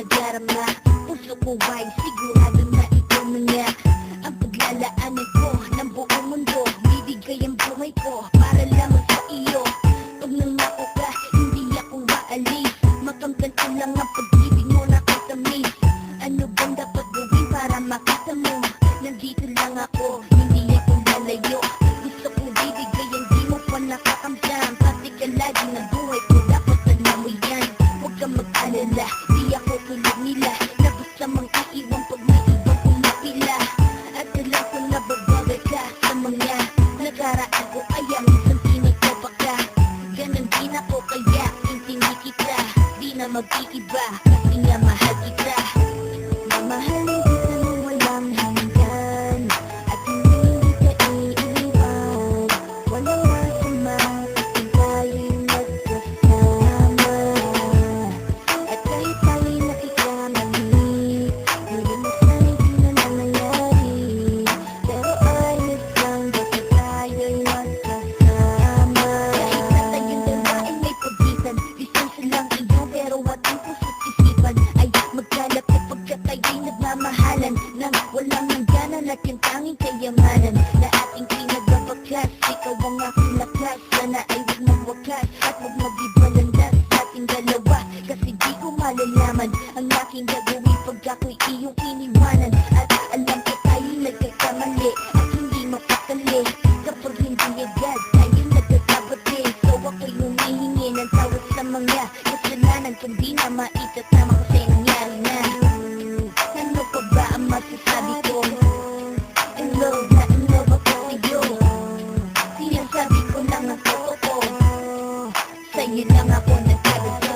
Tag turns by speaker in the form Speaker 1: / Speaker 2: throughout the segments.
Speaker 1: nadarama, puso ko ay sigurado na ikaw na nga ang paglalaanan ko ng buong mundo. Bibigay ang buhay ko para lamang sa iyo. Pag nangako ka, hindi ako maalis. Makamtan ko lang ang pag-ibig mo na katamis. Ano bang dapat gawin para makita mo? Nandito lang ako, hindi ako lalayo. Gusto ko bibigay ang di mo pa nakakamdam. Pati ka lagi ng buhay ko, dapat alam mo yan. Huwag kang mag-alala, di ako tulad nila na basta mang iiwan pag may ibang pumapila. At alam ko na babagal ka sa mga nakaraan ko, kaya minsan tinagpapa ka. Ganon din ako, kaya intindi kita. Di na mag-iiba, kasi nga mahal kita. Mamahalin kita nung walang hanggan, at hindi ka iiwan. Walang masama, kasi tayo'y magkasama. At kahit tayo'y nakikamali, hindi mo sana'y di na nangyayari. Pero ayos lang, basta tayo'y magkasama. Kahit na tayong dalawa ay may pagitan, distansya lang iyo, pero ating puso't isipan ay magkalapit pagkat tayo'y nagmamahalan nang walang hangganan at yung tanging kayamanan na ating pinagpapakas. Ikaw ang aking lakas, sana ay huwag magwakas at huwag magibalandas sa ating dalawa, kasi di ko malalaman ang aking gagawin pag ako'y iyong iniwanan. At alam ko tayo'y nagkakamali at hindi mapakali kapag hindi agad tayo'y nagkakabati. So ako'y humihingi ng tawad sa mga kasalanan kung di na maitatama kasi nangyari na. Ano pa ba ang masasabi ko? In love na in love ako sa'yo. Sinasabi ko lang ang totoo, sa'yo lang ako nagkagato.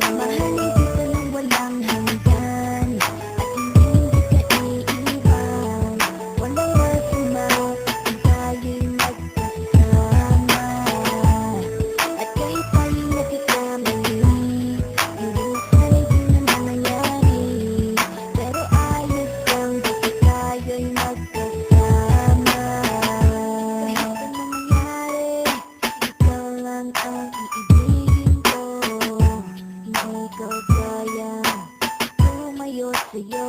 Speaker 1: Mamahalin kita nang walang hanggan, at hindi ka iiwan. Walang masama kung tayo'y magkasama. At kahit tayo'y nagkakamali, hindi mo sana'y di na nangyayari. Pero ayos lang, basta tayo'y magkasama. Kahit anong mangyari, ikaw lang ang iibigin ko. Hindi ko kayang tumayo sa'yo.